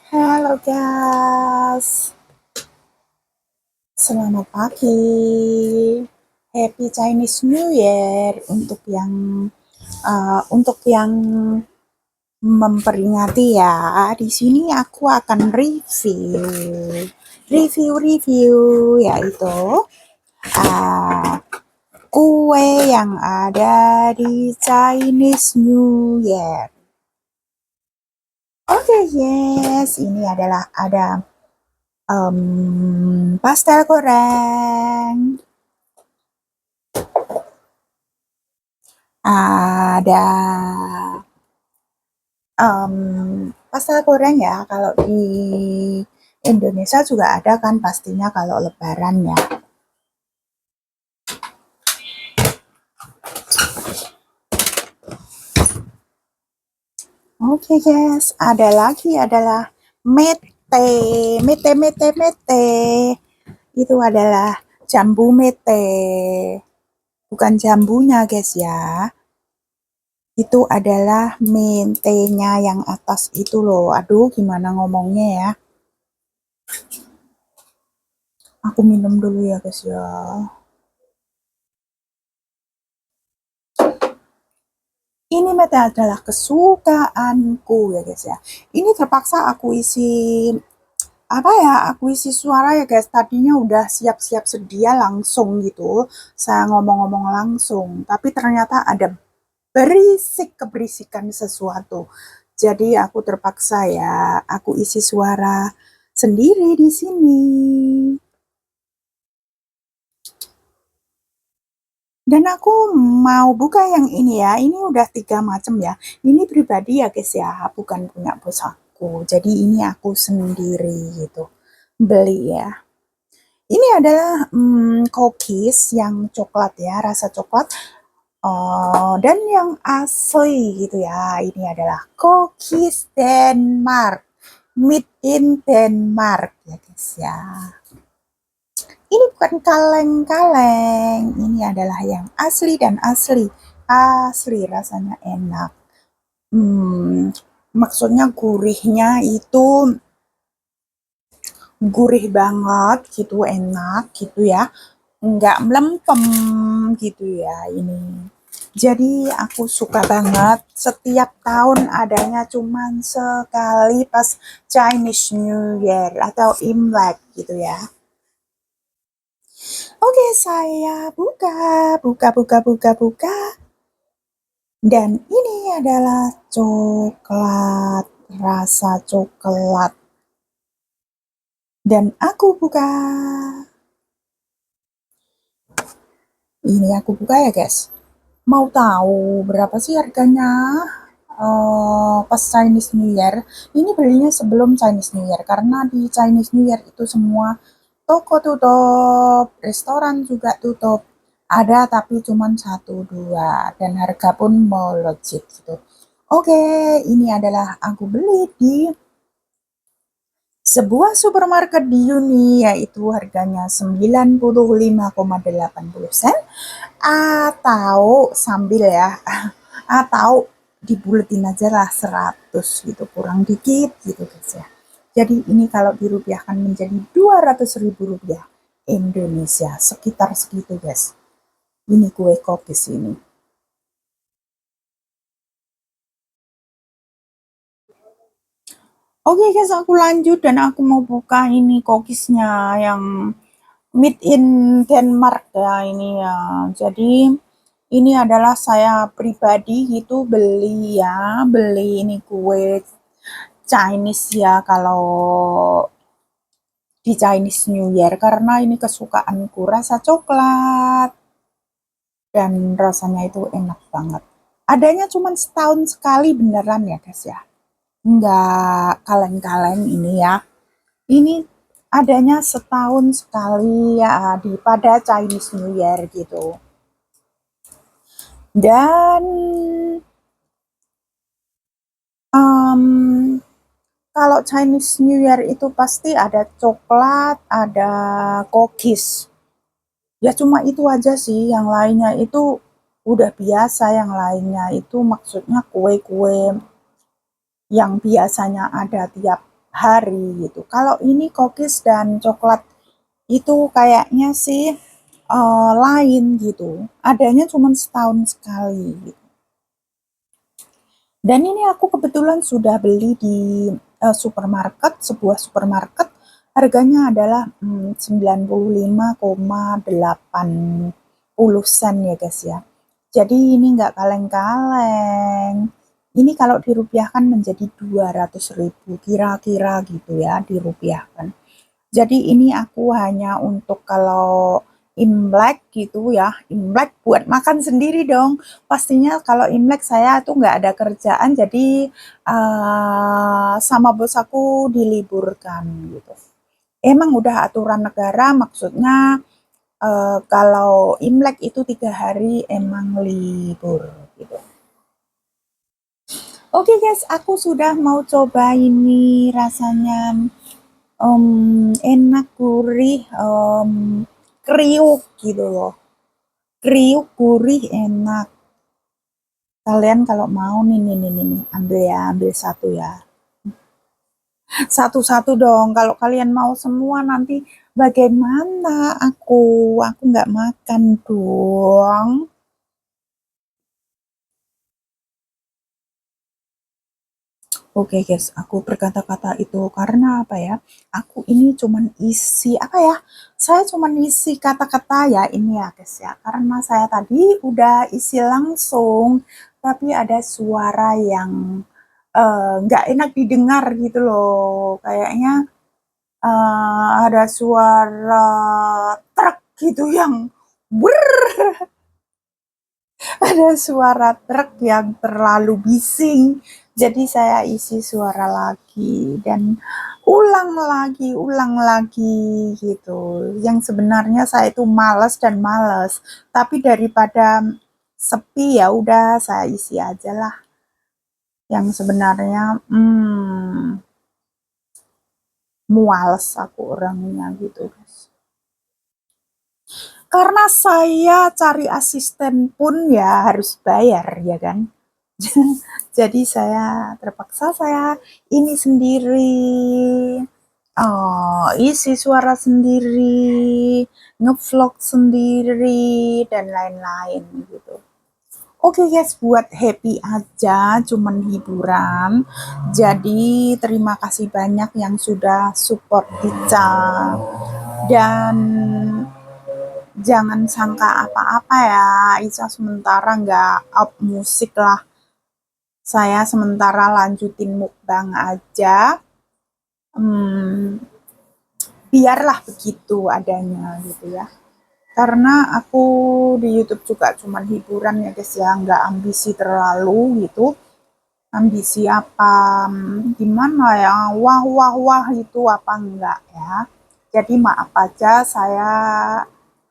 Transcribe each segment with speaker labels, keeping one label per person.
Speaker 1: Halo guys, selamat pagi. Happy Chinese New Year untuk yang memperingati ya. Di sini aku akan review yaitu uh, kue yang ada di Chinese New Year. Oke, yes, ini adalah ada pastel goreng, ada pastel goreng ya. Kalau di Indonesia juga ada kan pastinya kalau Lebaran ya. Oke guys, ada lagi adalah mete, mete. Itu adalah jambu mete, bukan jambunya guys ya. Itu adalah mentenya yang atas itu loh. Aduh, gimana ngomongnya ya. Aku minum dulu ya guys ya. Ini mete adalah kesukaanku ya guys ya. Ini terpaksa aku isi suara ya guys. Tadinya udah siap-siap sedia langsung gitu. Saya ngomong-ngomong langsung, tapi ternyata ada keberisikan sesuatu. Jadi aku terpaksa ya, aku isi suara sendiri di sini. Dan aku mau buka yang ini ya. Ini udah 3 macam ya. Ini pribadi ya guys ya, bukan punya bos aku. Jadi ini aku sendiri gitu. Beli ya. Ini adalah cookies yang coklat ya, rasa coklat. Dan yang asli gitu ya. Ini adalah cookies Denmark. Made in Denmark ya guys ya. Ini bukan kaleng-kaleng, ini adalah yang asli dan asli. Asli rasanya enak. Maksudnya gurihnya itu gurih banget gitu, enak gitu ya. Enggak melempem gitu ya ini. Jadi aku suka banget, setiap tahun adanya cuman sekali pas Chinese New Year atau Imlek gitu ya. Oke, saya buka. Dan ini adalah coklat, rasa coklat. Dan aku buka. Ini aku buka ya guys. Mau tahu berapa sih harganya? Pas Chinese New Year. Ini belinya sebelum Chinese New Year. Karena di Chinese New Year itu semua toko tutup, restoran juga tutup. Ada tapi cuma 1-2 dan harga pun melejit gitu. Oke, ini adalah aku beli di sebuah supermarket di Uni, yaitu harganya 95,80 sen, atau sambil ya, atau dibuletin aja lah 100 gitu, kurang dikit gitu guys ya. Jadi ini kalau dirupiahkan menjadi 200.000 rupiah Indonesia, sekitar segitu guys. Ini kue kopis ini. Oke guys, aku lanjut dan aku mau buka ini cookiesnya yang made in Denmark ya ini ya. Jadi ini adalah saya pribadi gitu beli ini kue Chinese ya kalau di Chinese New Year karena ini kesukaanku, rasa coklat dan rasanya itu enak banget. Adanya cuma setahun sekali beneran ya guys ya. Enggak kaleng-kaleng ini ya. Ini adanya setahun sekali ya pada Chinese New Year gitu. Dan kalau Chinese New Year itu pasti ada coklat, ada cookies. Ya cuma itu aja sih, yang lainnya itu udah biasa, yang lainnya itu maksudnya kue-kue yang biasanya ada tiap hari gitu. Kalau ini cookies dan coklat itu kayaknya sih lain gitu. Adanya cuma setahun sekali gitu. Dan ini aku kebetulan sudah beli di supermarket, sebuah supermarket. Harganya adalah 95,80 sen ya guys ya. Jadi ini nggak kaleng-kaleng. Ini kalau dirupiahkan menjadi 200.000 kira-kira gitu ya dirupiahkan. Jadi ini aku hanya untuk kalau Imlek gitu ya, Imlek buat makan sendiri dong. Pastinya kalau Imlek saya tuh nggak ada kerjaan, jadi sama bos aku diliburkan gitu. Emang udah aturan negara, maksudnya kalau Imlek itu 3 hari emang libur gitu. Oke guys, aku sudah mau coba ini rasanya enak, gurih, kriuk gitu loh. Kriuk, gurih, enak. Kalian kalau mau nih, ambil ya, ambil satu ya. Satu-satu dong. Kalau kalian mau semua nanti bagaimana aku? Aku nggak makan dong. Oke guys, aku berkata-kata itu karena apa ya? Aku ini cuman isi apa ya? Saya cuman isi kata-kata ya ini ya guys ya. Karena saya tadi udah isi langsung, tapi ada suara yang nggak enak didengar gitu loh. Kayaknya ada suara truk gitu yang ber, ada suara truk yang terlalu bising. Jadi saya isi suara lagi dan ulang lagi gitu. Yang sebenarnya saya itu malas dan males, tapi daripada sepi ya udah saya isi aja lah. Yang sebenarnya muals aku orangnya gitu guys. Karena saya cari asisten pun ya harus bayar ya kan. Jadi saya terpaksa saya ini sendiri, isi suara sendiri, ngevlog sendiri, dan lain-lain gitu. Oke guys, buat happy aja, cuman hiburan. Jadi terima kasih banyak yang sudah support Ica. Dan jangan sangka apa-apa ya, Ica sementara nggak up musik lah. Saya sementara lanjutin mukbang aja. Biarlah begitu adanya gitu ya. Karena aku di YouTube juga cuman hiburan ya guys ya, nggak ambisi terlalu gitu. Ambisi apa gimana ya, wah wah wah itu apa enggak ya. Jadi maaf aja, saya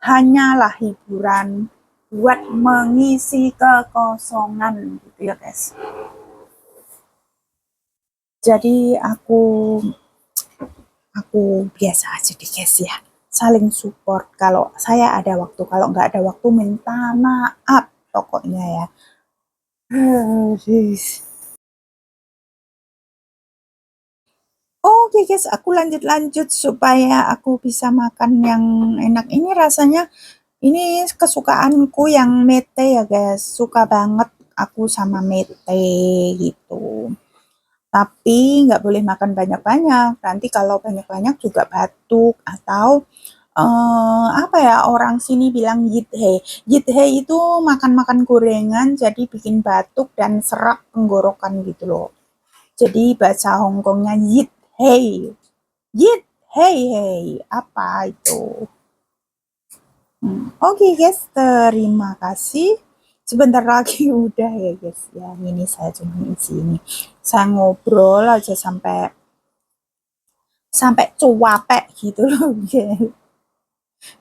Speaker 1: hanyalah hiburan buat mengisi kekosongan gitu ya guys. Jadi aku biasa aja deh guys ya, saling support. Kalau saya ada waktu, kalau nggak ada waktu minta maaf pokoknya ya. Oke guys, aku lanjut supaya aku bisa makan yang enak. Ini rasanya, ini kesukaanku yang mete ya guys. Suka banget aku sama mete gitu. Tapi nggak boleh makan banyak-banyak. Nanti kalau banyak-banyak juga batuk atau apa ya, orang sini bilang yithe. Yithe itu makan-makan gorengan jadi bikin batuk dan serak tenggorokan gitu loh. Jadi bahasa Hongkongnya yithe. Yithe, apa itu? Oke guys, terima kasih. Sebentar lagi udah ya guys ya. Ini saya cuma isi ini. Saya ngobrol aja sampai sampai cuapek gitu loh guys.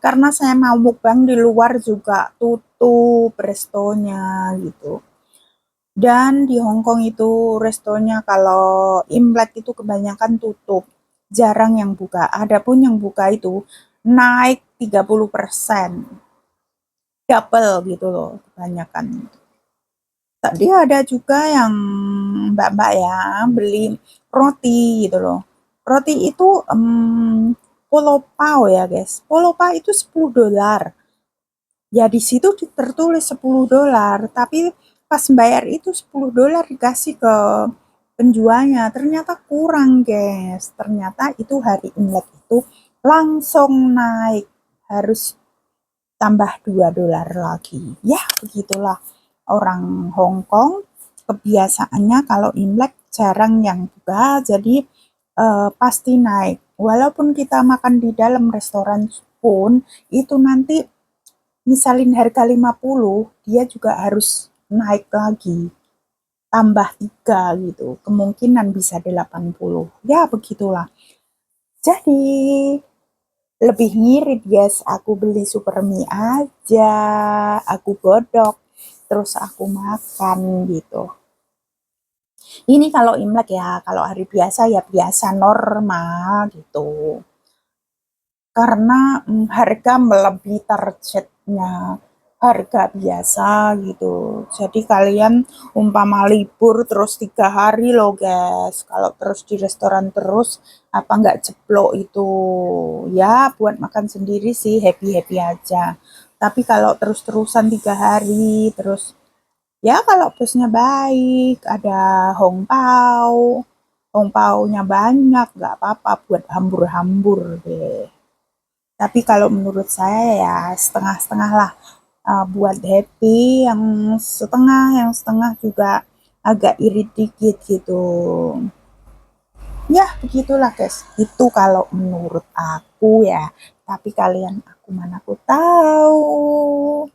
Speaker 1: Karena saya mau mukbang di luar juga tutup restonya gitu. Dan di Hong Kong itu restonya kalau Imlek itu kebanyakan tutup. Jarang yang buka. Adapun yang buka itu naik 30%. Double gitu loh kebanyakan. Tadi ada juga yang mbak-mbak ya beli roti gitu loh. Roti itu Polo Pao ya guys. Polo Pao itu $10. Ya di situ tertulis $10, tapi pas bayar itu $10 dikasih ke penjualnya. Ternyata kurang guys. Ternyata itu hari Imlek itu langsung naik. Harus tambah $2 lagi. Ya begitulah orang Hong Kong, kebiasaannya kalau Imlek jarang yang buka, jadi pasti naik. Walaupun kita makan di dalam restoran pun, itu nanti misalin harga 50, dia juga harus naik lagi, tambah 3 gitu. Kemungkinan bisa 80. Ya begitulah. Jadi lebih ngirit guys, aku beli super mie aja, aku godok, terus aku makan gitu. Ini kalau Imlek ya, kalau hari biasa ya biasa normal gitu. Karena harga melebihi targetnya harga biasa gitu. Jadi kalian umpama libur terus 3 hari loh guys. Kalau terus di restoran terus apa nggak jeblok itu ya buat makan sendiri sih happy-happy aja. Tapi kalau terus-terusan 3 hari terus ya kalau bosnya baik ada Hong Pao-nya banyak nggak apa-apa buat hambur-hambur deh. Tapi kalau menurut saya ya setengah-setengah lah, buat happy yang setengah juga agak irit dikit gitu. Ya begitulah guys, itu kalau menurut aku ya. Tapi kalian aku mana aku tahu.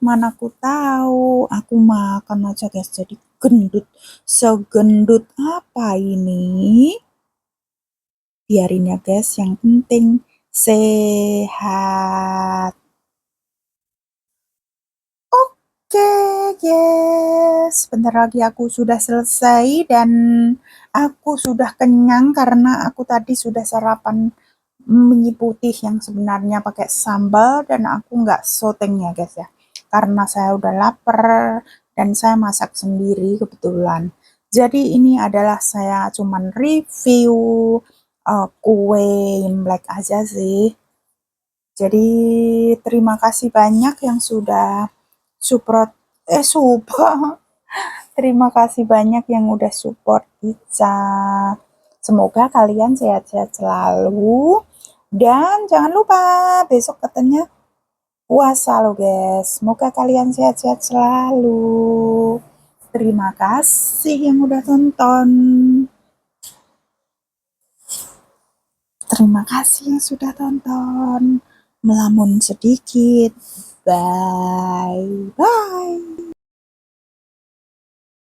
Speaker 1: Mana aku tahu, aku makan aja guys jadi gendut. Segendut apa ini? Biarin ya guys, yang penting sehat. Oke, guys, sebentar lagi aku sudah selesai dan aku sudah kenyang karena aku tadi sudah sarapan mie putih yang sebenarnya pakai sambal dan aku nggak syuting ya guys ya. Karena saya udah lapar dan saya masak sendiri kebetulan. Jadi ini adalah saya cuman review kue Imlek aja sih. Jadi terima kasih banyak yang sudah support support. Terima kasih banyak yang udah support Ica. Semoga kalian sehat-sehat selalu. Dan jangan lupa besok katanya puasa loh guys. Semoga kalian sehat-sehat selalu. Terima kasih yang udah tonton. Terima kasih yang sudah tonton. Melamun sedikit. Bye.